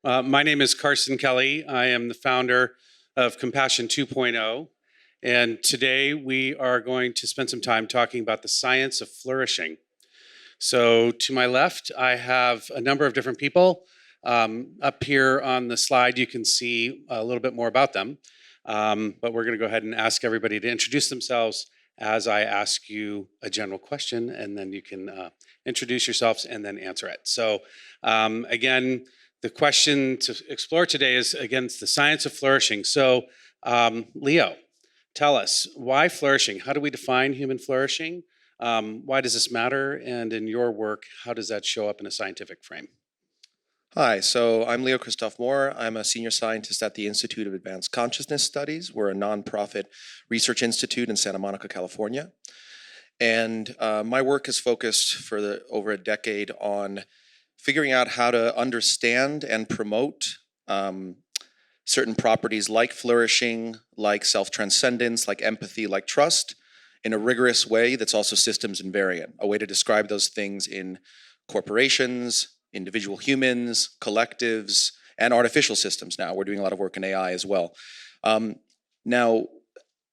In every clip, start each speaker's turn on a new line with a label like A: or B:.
A: My name is Carson Kelly. I am the founder of Compassion 2.0. And today we are going to spend some time talking about the science of flourishing. So to my left, I have a number of different people. Up here on the slide, you can see a little bit more about them. But we're going to go ahead and ask everybody to introduce themselves as I ask you a general question, and then you can introduce yourselves and then answer it. So again, the question to explore today is, again, it's the science of flourishing. So Leo, tell us, why flourishing? How do we define human flourishing? Why does this matter? And in your work, how does that show up in a scientific frame?
B: Hi, so I'm Leo Christov-Moore. I'm a senior scientist at the Institute of Advanced Consciousness Studies. We're a nonprofit research institute in Santa Monica, California. And my work is focused for over a decade on figuring out how to understand and promote certain properties like flourishing, like self-transcendence, like empathy, like trust, in a rigorous way that's also systems invariant, a way to describe those things in corporations, individual humans, collectives, and artificial systems now. We're doing a lot of work in AI as well. Now,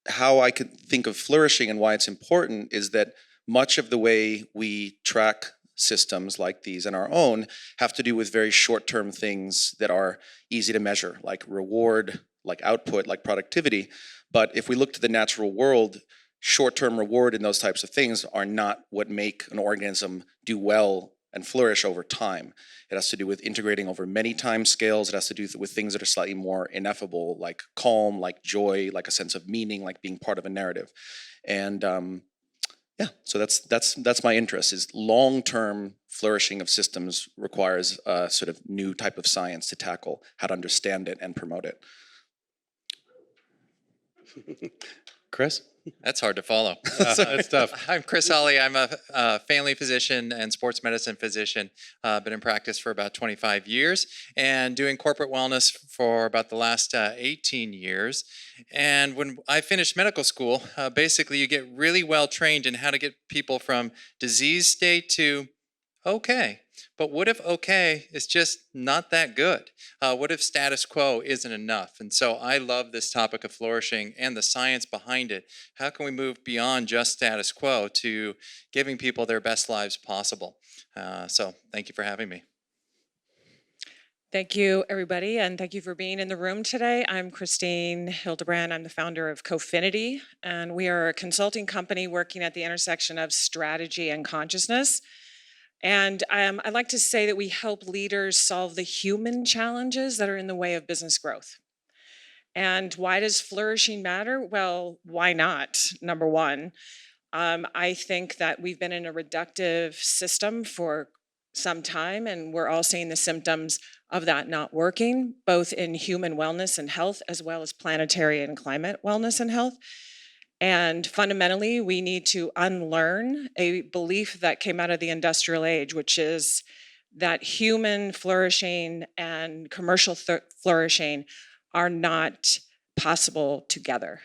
B: how I could think of flourishing and why it's important is that much of the way we track systems like these and our own have to do with very short-term things that are easy to measure, like reward, like output, like productivity. But if we look to the natural world, short-term reward and those types of things are not what make an organism do well and flourish over time. It has to do with integrating over many time scales. It has to do with things that are slightly more ineffable, like calm, like joy, like a sense of meaning, like being part of a narrative. And yeah, so that's my interest, is long-term flourishing of systems requires a sort of new type of science to tackle how to understand it and promote it.
A: Chris?
C: That's hard to follow.
A: It's tough.
C: I'm Chris Hawley. I'm a family physician and sports medicine physician. Been in practice for about 25 years and doing corporate wellness for about the last 18 years. And when I finished medical school, basically you get really well trained in how to get people from disease state to okay. But what if okay is just not that good? What if status quo isn't enough? And so I love this topic of flourishing and the science behind it. How can we move beyond just status quo to giving people their best lives possible? So thank you for having me.
D: Thank you, everybody, and thank you for being in the room today. I'm Christine Hildebrand. I'm the founder of Cofinity, and we are a consulting company working at the intersection of strategy and consciousness. And I'd like to say that we help leaders solve the human challenges that are in the way of business growth. And why does flourishing matter? Well, why not? Number one, I think that we've been in a reductive system for some time, and we're all seeing the symptoms of that not working, both in human wellness and health, as well as planetary and climate wellness and health. And fundamentally, we need to unlearn a belief that came out of the industrial age, which is that human flourishing and commercial flourishing are not possible together.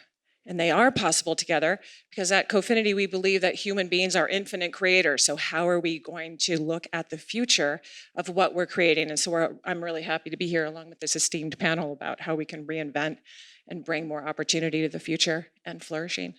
D: And they are possible together because at Cofinity, we believe that human beings are infinite creators. So how are we going to look at the future of what we're creating? And so I'm really happy to be here along with this esteemed panel about how we can reinvent and bring more opportunity to the future and flourishing.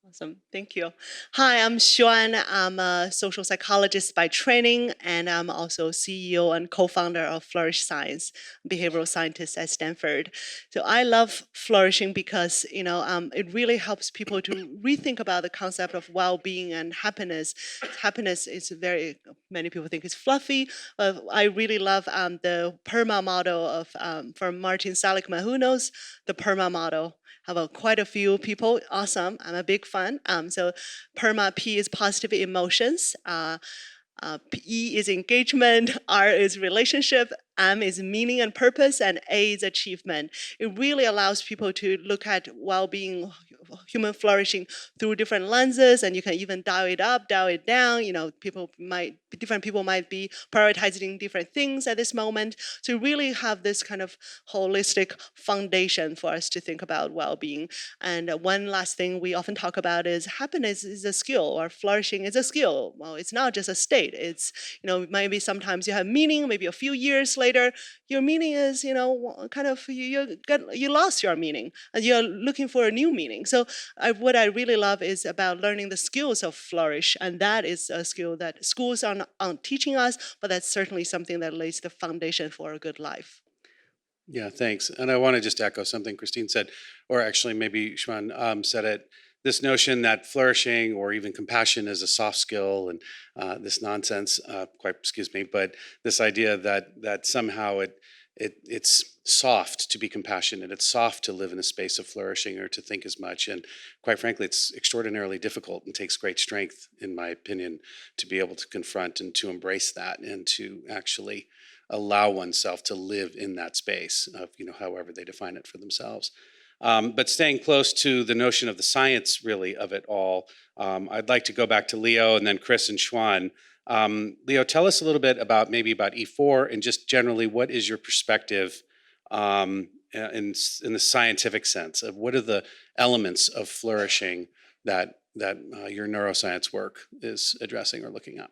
E: Awesome, thank you. Hi, I'm Xuan. I'm a social psychologist by training, and I'm also CEO and co-founder of Flourish Science, behavioral scientist at Stanford. So I love flourishing because it really helps people to rethink about the concept of well-being and happiness. Happiness is many people think it's fluffy. I really love the PERMA model of from Martin Seligman. Who knows the PERMA model? Have quite a few people. Awesome. I'm a big fan. So PERMA, P is positive emotions. E is engagement, R is relationship, M is meaning and purpose, and A is achievement. It really allows people to look at well-being human flourishing through different lenses, and you can even dial it up, dial it down. Different people might be prioritizing different things at this moment. So really have this kind of holistic foundation for us to think about well-being. And one last thing we often talk about is happiness is a skill, or flourishing is a skill. Well, it's not just a state. It's, maybe sometimes you have meaning, maybe a few years later, your meaning is, kind of, you lost your meaning and you're looking for a new meaning. So what I really love is about learning the skills of flourish. And that is a skill that schools are not teaching us, but that's certainly something that lays the foundation for a good life.
A: Yeah, thanks. And I want to just echo something Christine said, or actually maybe Xuan said it. This notion that flourishing or even compassion is a soft skill, and this nonsense, excuse me, but this idea that somehow it's soft to be compassionate, it's soft to live in a space of flourishing or to think as much, and quite frankly, it's extraordinarily difficult and takes great strength, in my opinion, to be able to confront and to embrace that and to actually allow oneself to live in that space of, however they define it for themselves. But staying close to the notion of the science, really, of it all, I'd like to go back to Leo and then Chris and Xuan. Leo, tell us a little bit about E4 and just generally what is your perspective in the scientific sense of what are the elements of flourishing that your neuroscience work is addressing or looking at?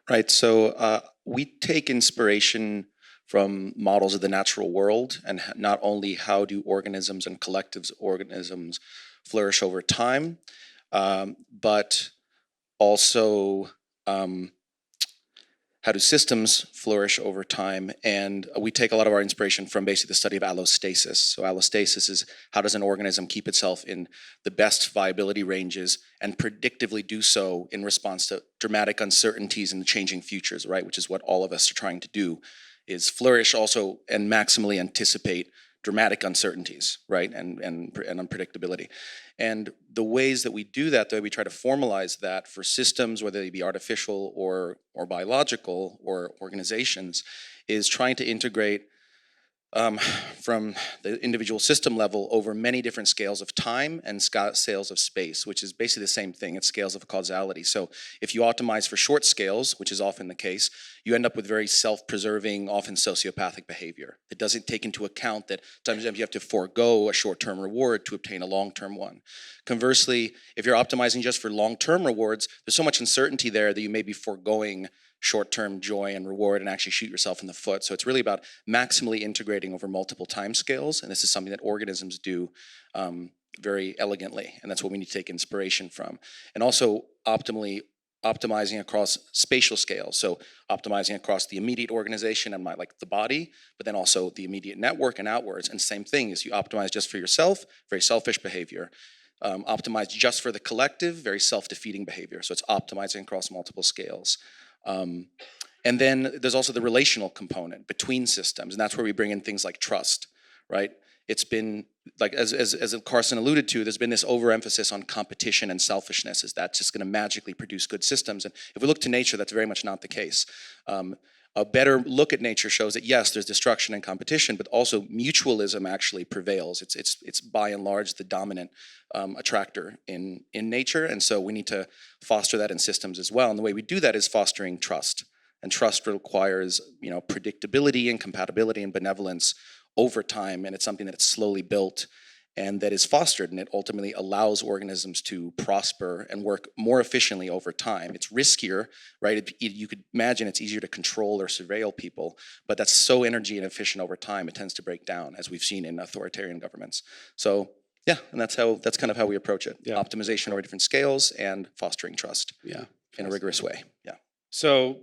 B: Right, so we take inspiration from models of the natural world, and not only how do organisms and collectives organisms flourish over time, but also how do systems flourish over time. And we take a lot of our inspiration from basically the study of allostasis. So allostasis is how does an organism keep itself in the best viability ranges and predictively do so in response to dramatic uncertainties and changing futures, right? Which is what all of us are trying to do, is flourish also and maximally anticipate dramatic uncertainties, right, and unpredictability. And the ways that we do that, the way we try to formalize that for systems, whether they be artificial or biological or organizations, is trying to integrate from the individual system level over many different scales of time and scales of space, which is basically the same thing. It's scales of causality. So if you optimize for short scales, which is often the case, you end up with very self-preserving, often sociopathic behavior. It doesn't take into account that sometimes you have to forego a short-term reward to obtain a long-term one. Conversely, if you're optimizing just for long-term rewards, there's so much uncertainty there that you may be foregoing short-term joy and reward and actually shoot yourself in the foot. So it's really about maximally integrating over multiple time scales, and this is something that organisms do very elegantly, and that's what we need to take inspiration from. And also optimizing across spatial scales, so optimizing across the immediate organization and like the body, but then also the immediate network and outwards. And same thing is you optimize just for yourself, very selfish behavior. Optimize just for the collective, very self-defeating behavior. So it's optimizing across multiple scales. And then there's also the relational component between systems, and that's where we bring in things like trust, right? It's been, like as Carson alluded to, there's been this overemphasis on competition and selfishness. Is that just going to magically produce good systems? And if we look to nature, that's very much not the case. A better look at nature shows that yes, there's destruction and competition, but also mutualism actually prevails. It's by and large the dominant attractor in nature, and so we need to foster that in systems as well. And the way we do that is fostering trust. And trust requires, predictability and compatibility and benevolence over time, and it's something that's slowly built and that is fostered, and it ultimately allows organisms to prosper and work more efficiently over time. It's riskier, right? You could imagine it's easier to control or surveil people, but that's so energy and efficient over time, it tends to break down, as we've seen in authoritarian governments. So yeah, and that's kind of how we approach it. Yeah. Optimization over different scales and fostering trust. Yeah, in a rigorous way. Yeah.
A: So,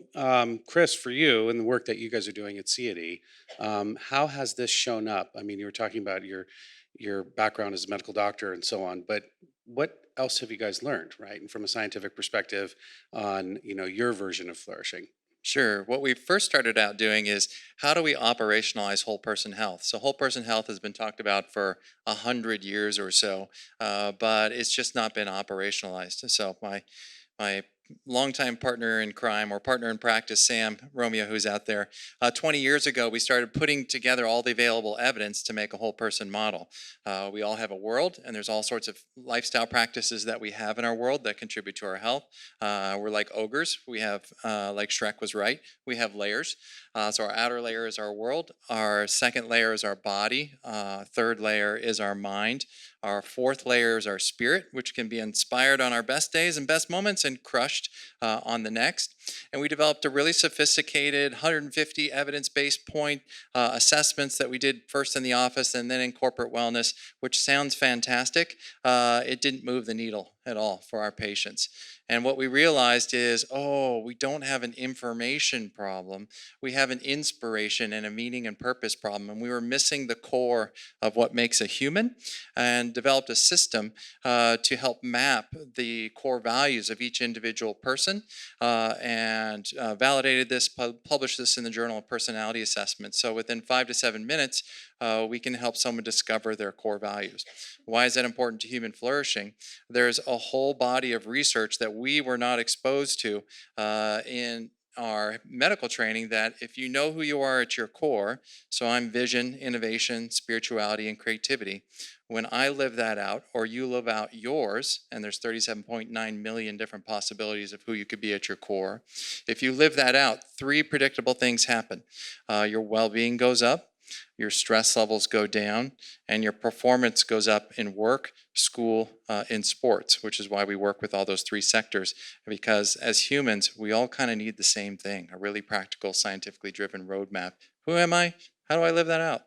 A: Chris, for you and the work that you guys are doing at CID, how has this shown up? I mean, you were talking about your background as a medical doctor and so on, but what else have you guys learned, right? And from a scientific perspective on, your version of flourishing?
C: Sure. What we first started out doing is how do we operationalize whole person health? So whole person health has been talked about for 100 years or so, but it's just not been operationalized. So my longtime partner in crime or partner in practice, Sam Romeo, who's out there, 20 years ago, we started putting together all the available evidence to make a whole person model. We all have a world, and there's all sorts of lifestyle practices that we have in our world that contribute to our health. We're like ogres. We have, like Shrek was right, we have layers. So our outer layer is our world. Our second layer is our body. Third layer is our mind. Our fourth layer is our spirit, which can be inspired on our best days and best moments and crushed on the next. And we developed a really sophisticated 150 evidence-based point assessments that we did first in the office and then in corporate wellness, which sounds fantastic. It didn't move the needle at all for our patients. And what we realized is, we don't have an information problem. We have an inspiration and a meaning and purpose problem. And we were missing the core of what makes a human, and developed a system to help map the core values of each individual person, and validated this, published this in the Journal of Personality Assessment. So within 5 to 7 minutes, we can help someone discover their core values. Why is that important to human flourishing? There's a whole body of research that we were not exposed to in our medical training, that if you know who you are at your core, so I'm vision, innovation, spirituality, and creativity, when I live that out, or you live out yours, and there's 37.9 million different possibilities of who you could be at your core, if you live that out, 3 predictable things happen. Your well-being goes up, your stress levels go down, and your performance goes up in work, school, in sports, which is why we work with all those 3 sectors, because as humans, we all kind of need the same thing, a really practical, scientifically driven roadmap. Who am I? How do I live that out?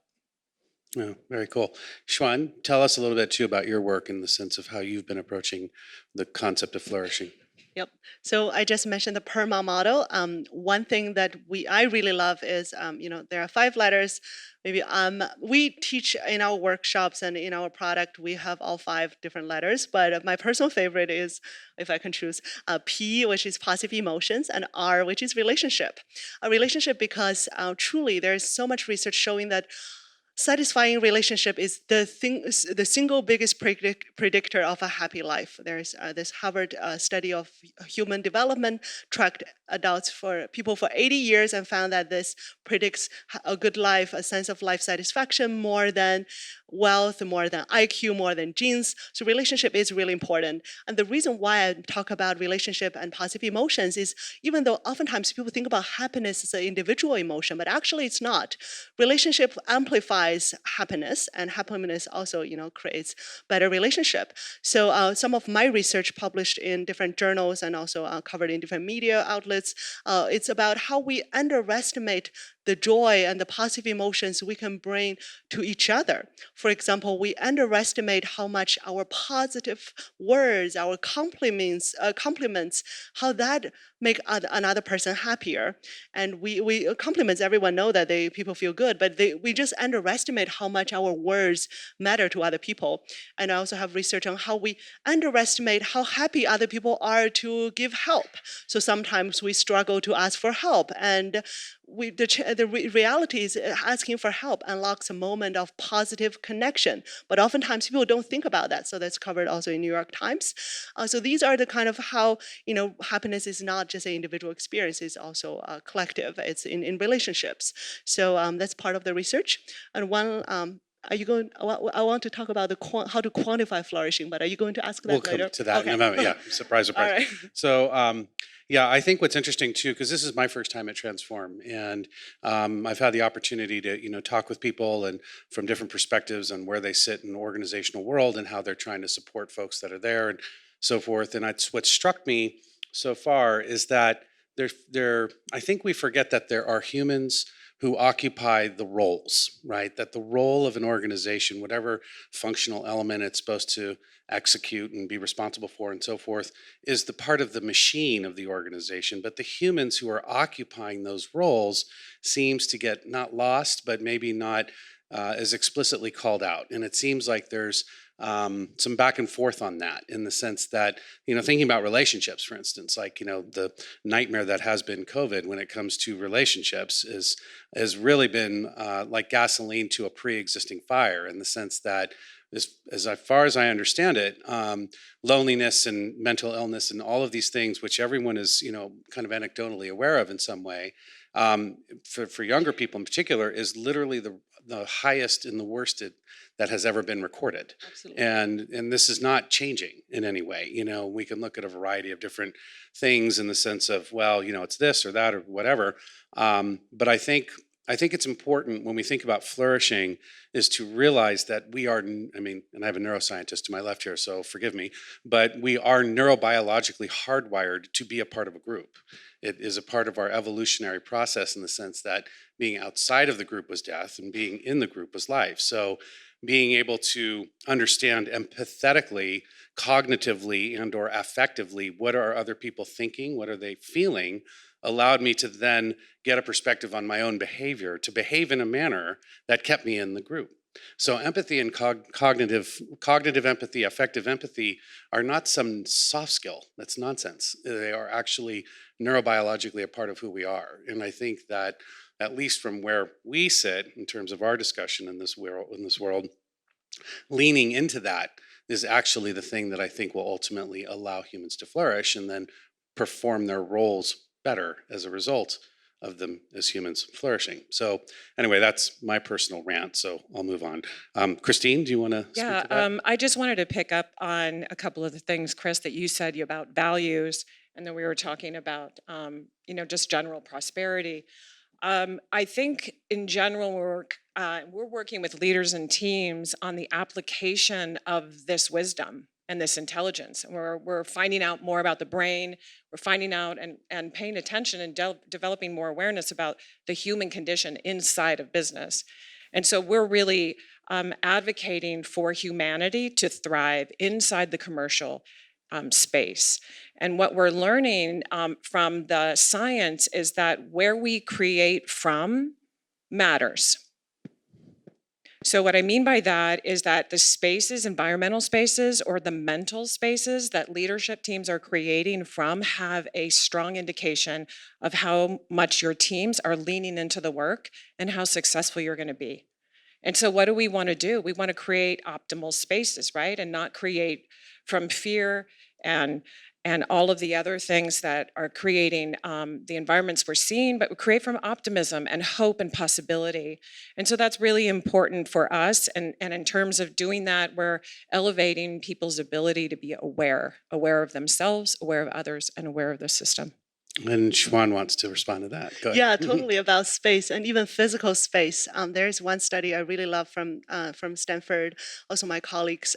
A: Oh, very cool. Xuan, tell us a little bit too about your work in the sense of how you've been approaching the concept of flourishing.
E: Yep. So I just mentioned the PERMA model. One thing that I really love is, there are 5 letters. Maybe we teach in our workshops and in our product, we have all 5 different letters. But my personal favorite is, if I can choose, P, which is positive emotions, and R, which is relationship. A relationship because truly there is so much research showing that satisfying relationship is the single biggest predictor of a happy life. There's this Harvard study of human development tracked people for 80 years and found that this predicts a good life, a sense of life satisfaction more than wealth, more than IQ, more than genes. So relationship is really important. And the reason why I talk about relationship and positive emotions is, even though oftentimes people think about happiness as an individual emotion, but actually it's not. Relationship amplifies happiness, and happiness also, creates better relationship. So some of my research published in different journals and also covered in different media outlets, it's about how we underestimate the joy and the positive emotions we can bring to each other. For example, we underestimate how much our positive words, our compliments, how that make another person happier. And we compliments, everyone know that people feel good, but we just underestimate how much our words matter to other people. And I also have research on how we underestimate how happy other people are to give help. So sometimes we struggle to ask for help, and the reality is asking for help unlocks a moment of positive connection. But oftentimes people don't think about that. So that's covered also in New York Times. So these are the kind of how, happiness is not just an individual experience, it's also collective. It's in relationships. So that's part of the research. And one, are you going? I want to talk about how to quantify flourishing, but are you going to ask that
A: We'll
E: later?
A: come to that in a moment. Yeah, surprise, surprise.
E: All right.
A: So, yeah, I think what's interesting too, because this is my first time at Transform, and I've had the opportunity to talk with people and from different perspectives on where they sit in the organizational world and how they're trying to support folks that are there and so forth. And what struck me so far is that I think we forget that there are humans who occupy the roles, right? That the role of an organization, whatever functional element it's supposed to execute and be responsible for and so forth, is the part of the machine of the organization. But the humans who are occupying those roles seems to get not lost, but maybe not as explicitly called out. And it seems like there's some back and forth on that, in the sense that, thinking about relationships, for instance, like, the nightmare that has been COVID when it comes to relationships has really been like gasoline to a pre-existing fire, in the sense that as far as I understand it, loneliness and mental illness and all of these things, which everyone is, kind of anecdotally aware of in some way, for younger people in particular, is literally the highest and the worst that has ever been recorded.
D: Absolutely.
A: And this is not changing in any way. We can look at a variety of different things in the sense of, well, it's this or that or whatever. But I think it's important when we think about flourishing is to realize that we are, and I have a neuroscientist to my left here, so forgive me, but we are neurobiologically hardwired to be a part of a group. It is a part of our evolutionary process in the sense that being outside of the group was death and being in the group was life. So being able to understand empathetically, cognitively, and or affectively, what are other people thinking, what are they feeling, allowed me to then get a perspective on my own behavior, to behave in a manner that kept me in the group. So empathy and cognitive empathy, affective empathy are not some soft skill. That's nonsense. They are actually neurobiologically a part of who we are. And I think that at least from where we sit in terms of our discussion in this world, leaning into that is actually the thing that I think will ultimately allow humans to flourish and then perform their roles better as a result of them as humans flourishing. So anyway, that's my personal rant, so I'll move on. Christine, do you want to speak to that?
D: I just wanted to pick up on a couple of the things, Chris, that you said about values, and then we were talking about, just general prosperity. I think in general, we're working with leaders and teams on the application of this wisdom and this intelligence. And we're finding out more about the brain. We're finding out and paying attention and developing more awareness about the human condition inside of business. And so we're really advocating for humanity to thrive inside the commercial space. And what we're learning from the science is that where we create from matters. So what I mean by that is that the spaces, environmental spaces, or the mental spaces that leadership teams are creating from have a strong indication of how much your teams are leaning into the work and how successful you're going to be. And so what do we want to do? We want to create optimal spaces, right? And not create from fear and all of the other things that are creating the environments we're seeing, but we create from optimism and hope and possibility. And so that's really important for us. And in terms of doing that, we're elevating people's ability to be aware of themselves, aware of others, and aware of the system.
A: And Xuan wants to respond to that. Go ahead.
E: Yeah, totally about space and even physical space. There's one study I really love from Stanford, also my colleagues,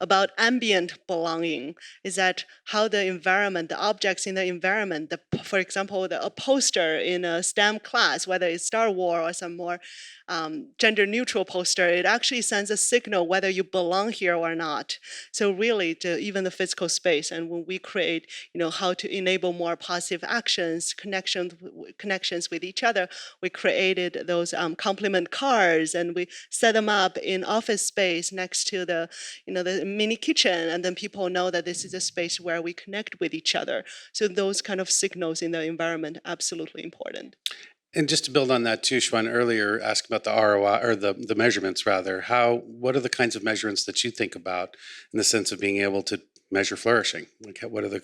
E: about ambient belonging. Is that how the environment, the objects in the environment, for example, a poster in a STEM class, whether it's Star Wars or some more gender-neutral poster, it actually sends a signal whether you belong here or not. So really, even the physical space, and when we create, how to enable more positive actions, connections with each other, we created those compliment cards, and we set them up in office space next to the mini kitchen, and then people know that this is a space where we connect with each other. So those kind of signals in the environment absolutely important.
A: And just to build on that too, Xuan earlier asked about the ROI or the measurements rather. What are the kinds of measurements that you think about in the sense of being able to measure flourishing? Like what are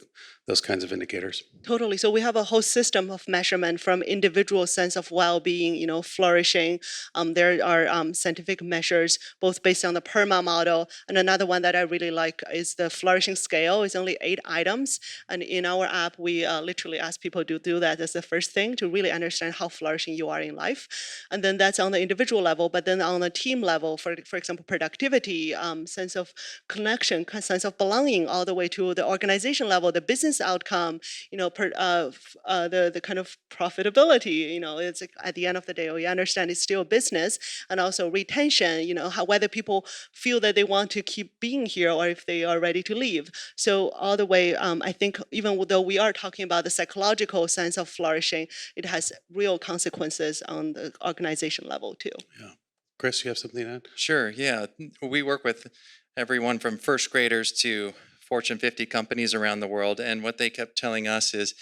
A: those kinds of indicators?
E: Totally. So we have a whole system of measurement from individual sense of well-being, flourishing. There are scientific measures, both based on the PERMA model. And another one that I really like is the flourishing scale. It's only 8 items. And in our app, we literally ask people to do that as the first thing to really understand how flourishing you are in life. And then that's on the individual level. But then on the team level, for example, productivity, sense of connection, sense of belonging, all the way to the organization level, the business outcome, the kind of profitability, it's like at the end of the day, we understand it's still business, and also retention, whether people feel that they want to keep being here or if they are ready to leave. So all the way, I think even though we are talking about the psychological sense of flourishing, it has real consequences on the organization level too.
A: Yeah. Chris, you have something to add?
C: Sure, yeah. We work with everyone from first graders to Fortune 50 companies around the world, and what they kept telling us is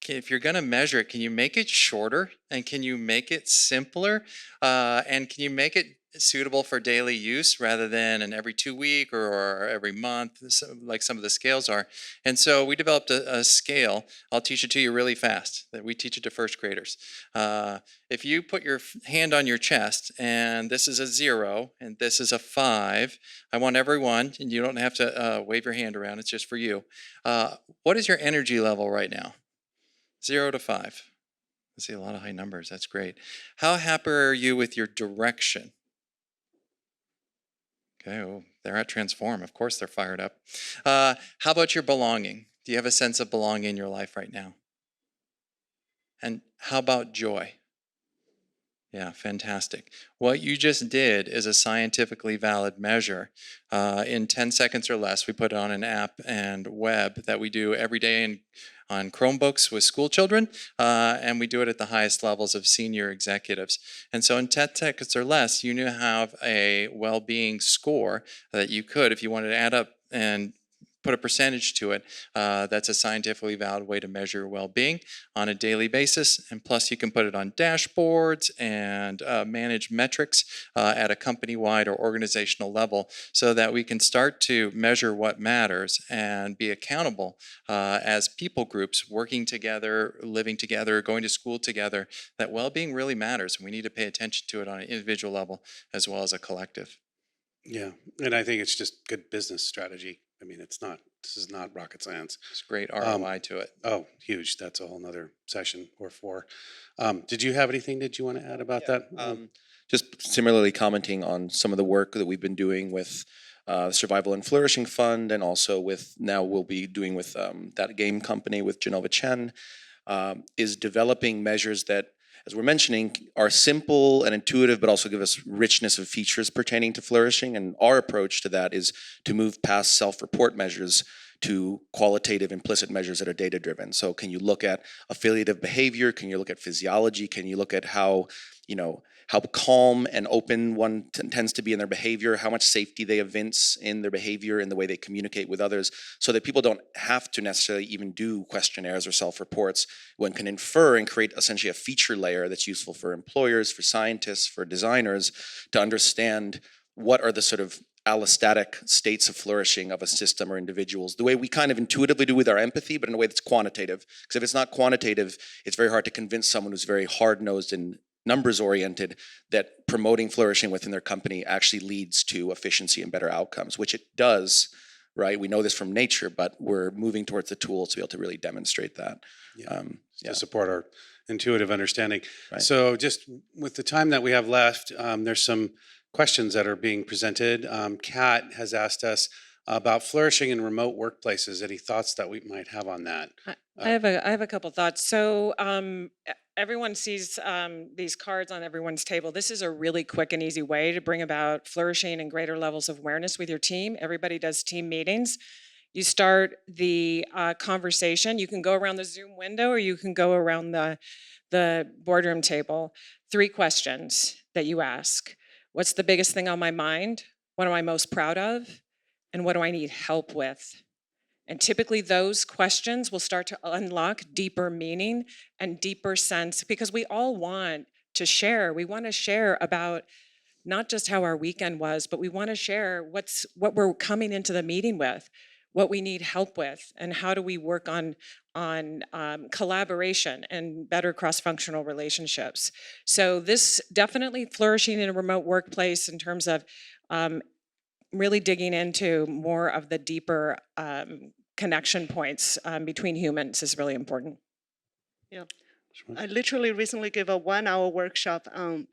C: if you're going to measure it, can you make it shorter and can you make it simpler? And can you make it suitable for daily use rather than an every 2 week or every month, like some of the scales are? And so we developed a scale. I'll teach it to you really fast. That we teach it to first graders. If you put your hand on your chest and this is a 0 and this is a 5, I want everyone, and you don't have to wave your hand around, it's just for you. What is your energy level right now? 0 to 5. I see a lot of high numbers. That's great. How happy are you with your direction? Okay, well, they're at Transform. Of course, they're fired up. How about your belonging? Do you have a sense of belonging in your life right now? And how about joy? Yeah, fantastic. What you just did is a scientifically valid measure. In 10 seconds or less, we put it on an app and web that we do every day on Chromebooks with school children, and we do it at the highest levels of senior executives. And so in 10 seconds or less, you now have a well-being score that you could, if you wanted to add up and put a percentage to it, that's a scientifically valid way to measure well-being on a daily basis. And plus you can put it on dashboards and manage metrics at a company-wide or organizational level so that we can start to measure what matters and be accountable as people groups working together, living together, going to school together, that well-being really matters. And we need to pay attention to it on an individual level as well as a collective.
A: Yeah, and I think it's just good business strategy. I mean, this is not rocket science.
C: There's great ROI to it.
A: Oh, huge. That's a whole nother session or 4. Did you have anything that you want to add about that?
B: Just similarly commenting on some of the work that we've been doing with Survival and Flourishing Fund, and also with now we'll be doing with that game company with Genova Chen, is developing measures that, as we're mentioning, are simple and intuitive, but also give us richness of features pertaining to flourishing. And our approach to that is to move past self-report measures to qualitative implicit measures that are data-driven. So can you look at affiliative behavior? Can you look at physiology? Can you look at how calm and open one tends to be in their behavior, how much safety they evince in their behavior, in the way they communicate with others, so that people don't have to necessarily even do questionnaires or self-reports. One can infer and create essentially a feature layer that's useful for employers, for scientists, for designers, to understand what are the sort of allostatic states of flourishing of a system or individuals, the way we kind of intuitively do with our empathy, but in a way that's quantitative. Because if it's not quantitative, it's very hard to convince someone who's very hard-nosed and numbers-oriented that promoting flourishing within their company actually leads to efficiency and better outcomes, which it does, right? We know this from nature, but we're moving towards the tools to be able to really demonstrate that.
A: To support our intuitive understanding.
B: Right.
A: So just with the time that we have left, there's some questions that are being presented. Kat has asked us about flourishing in remote workplaces. Any thoughts that we might have on that?
D: I have a couple thoughts. So everyone sees these cards on everyone's table. This is a really quick and easy way to bring about flourishing and greater levels of awareness with your team. Everybody does team meetings. You start the conversation. You can go around the Zoom window or you can go around the boardroom table. 3 questions that you ask. What's the biggest thing on my mind? What am I most proud of? And what do I need help with? And typically those questions will start to unlock deeper meaning and deeper sense, because we all want to share. We want to share about not just how our weekend was, but we want to share what we're coming into the meeting with, what we need help with, and how do we work on collaboration and better cross-functional relationships. So this definitely flourishing in a remote workplace in terms of really digging into more of the deeper connection points between humans is really important.
E: Yeah, I literally recently gave a 1-hour workshop on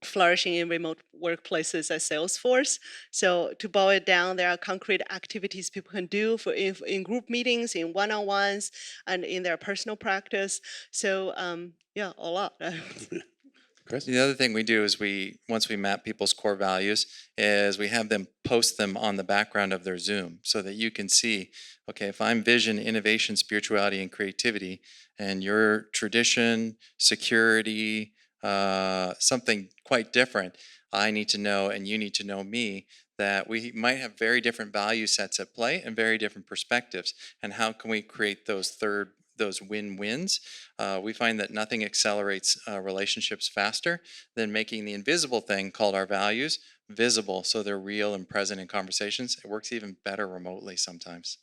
E: flourishing in remote workplaces at Salesforce. So to boil it down, there are concrete activities people can do in group meetings, in one-on-ones, and in their personal practice. So yeah, a lot.
A: Chris?
C: The other thing we do is once we map people's core values, is we have them post them on the background of their Zoom so that you can see, okay, if I'm vision, innovation, spirituality, and creativity, and your tradition, security, something quite different, I need to know and you need to know me, that we might have very different value sets at play and very different perspectives. And how can we create those those win-wins. We find that nothing accelerates relationships faster than making the invisible thing called our values visible, so they're real and present in conversations. It works even better remotely sometimes.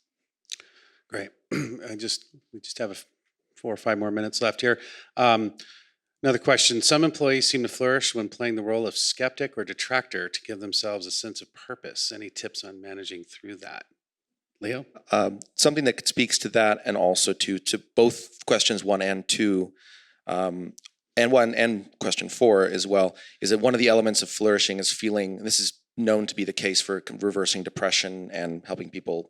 A: Great. We just have 4 or 5 more minutes left here. Another question. Some employees seem to flourish when playing the role of skeptic or detractor to give themselves a sense of purpose. Any tips on managing through that? Leo?
B: Something that speaks to that, and also to both questions 1 and 2, and question 4 as well, is that one of the elements of flourishing is feeling, and this is known to be the case for reversing depression and helping people,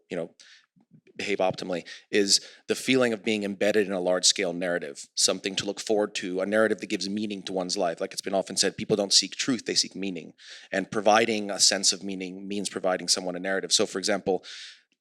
B: behave optimally, is the feeling of being embedded in a large-scale narrative, something to look forward to, a narrative that gives meaning to one's life. Like it's been often said, people don't seek truth, they seek meaning. And providing a sense of meaning means providing someone a narrative. So for example,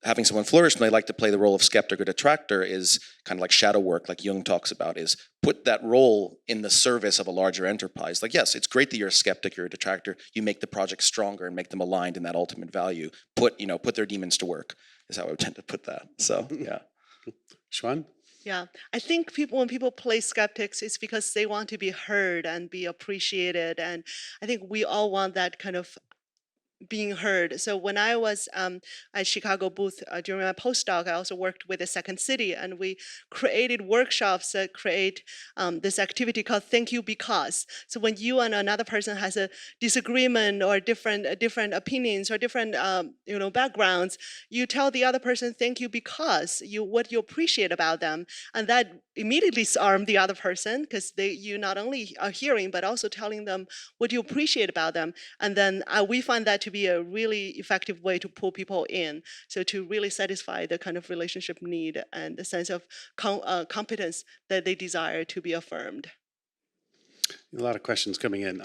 B: having someone flourish when they like to play the role of skeptic or detractor is kind of like shadow work, like Jung talks about, is put that role in the service of a larger enterprise. Like, yes, it's great that you're a skeptic, you're a detractor, you make the project stronger and make them aligned in that ultimate value. Put their demons to work, is how I would tend to put that. So, yeah.
A: Xuan?
E: Yeah, I think when people play skeptics, it's because they want to be heard and be appreciated, and I think we all want that kind of being heard. So when I was at Chicago booth during my postdoc, I also worked with the Second City, and we created workshops that create this activity called Thank You Because. So when you and another person has a disagreement or different opinions or different backgrounds, you tell the other person thank you because what you appreciate about them, and that immediately arm the other person, because you not only are hearing but also telling them what you appreciate about them, and then we find that to be a really effective way to pull people in, so to really satisfy the kind of relationship need and the sense of competence that they desire to be affirmed.
A: A lot of questions coming in.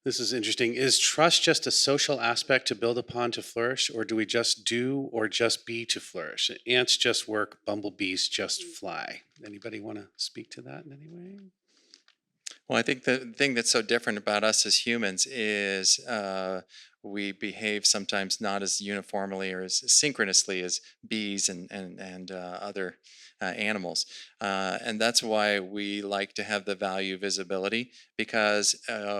A: This is interesting. Is trust just a social aspect to build upon to flourish, or do we just do or just be to flourish? Ants just work, bumblebees just fly. Anybody want to speak to that in any way?
C: Well, I think the thing that's so different about us as humans is we behave sometimes not as uniformly or as synchronously as bees and other animals. And that's why we like to have the value visibility, because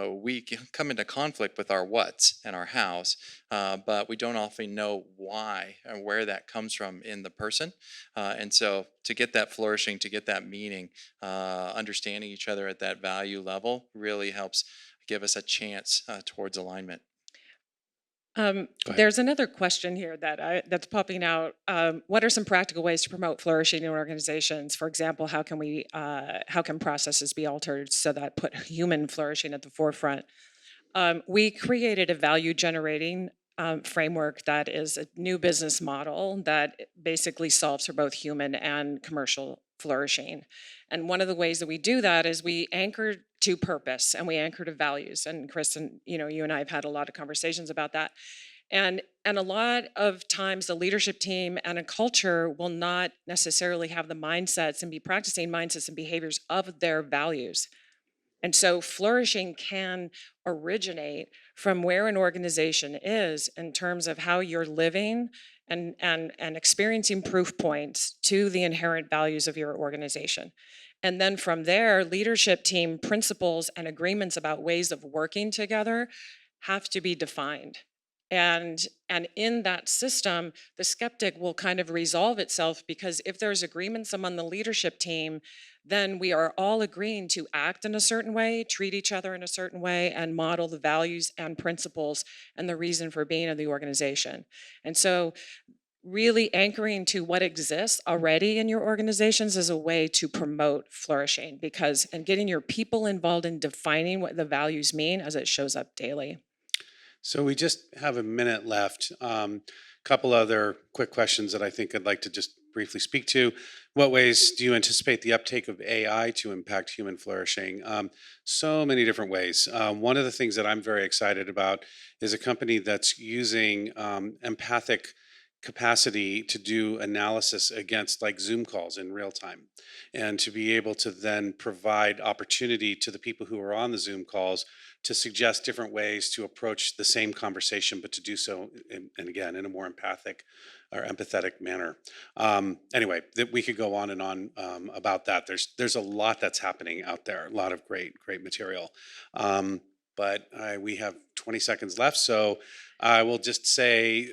C: we can come into conflict with our whats and our hows, but we don't often know why and where that comes from in the person. And so to get that flourishing, to get that meaning, understanding each other at that value level really helps give us a chance towards alignment.
D: There's another question here that's popping out. What are some practical ways to promote flourishing in organizations? For example, how can processes be altered so that put human flourishing at the forefront? We created a value generating framework that is a new business model that basically solves for both human and commercial flourishing. And one of the ways that we do that is we anchor to purpose and we anchor to values. And Kristen, you and I have had a lot of conversations about that. And a lot of times the leadership team and a culture will not necessarily have the mindsets and be practicing mindsets and behaviors of their values. And so flourishing can originate from where an organization is in terms of how you're living and experiencing proof points to the inherent values of your organization. And then from there, leadership team principles and agreements about ways of working together have to be defined. And in that system, the skeptic will kind of resolve itself, because if there's agreements among the leadership team, then we are all agreeing to act in a certain way, treat each other in a certain way, and model the values and principles and the reason for being of the organization. And so really anchoring to what exists already in your organizations is a way to promote flourishing, and getting your people involved in defining what the values mean as it shows up daily.
A: So we just have a minute left. Couple other quick questions that I think I'd like to just briefly speak to. What ways do you anticipate the uptake of AI to impact human flourishing? So many different ways. One of the things that I'm very excited about is a company that's using empathic capacity to do analysis against like Zoom calls in real time, and to be able to then provide opportunity to the people who are on the Zoom calls to suggest different ways to approach the same conversation, but to do so, and again, in a more empathic or empathetic manner. Anyway, that we could go on and on about that. There's a lot that's happening out there, a lot of great material. But we have 20 seconds left, so I will just say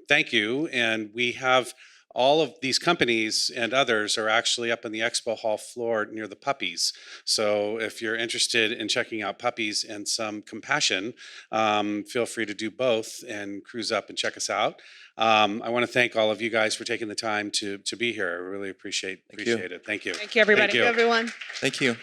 A: thank you. And we have all of these companies and others are actually up in the expo hall floor near the puppies. So if you're interested in checking out puppies and some compassion, feel free to do both and cruise up and check us out. I want to thank all of you guys for taking the time to be here. I really appreciate it. Thank you.
D: Thank you, everybody.
E: Thank you, everyone.
C: Thank you.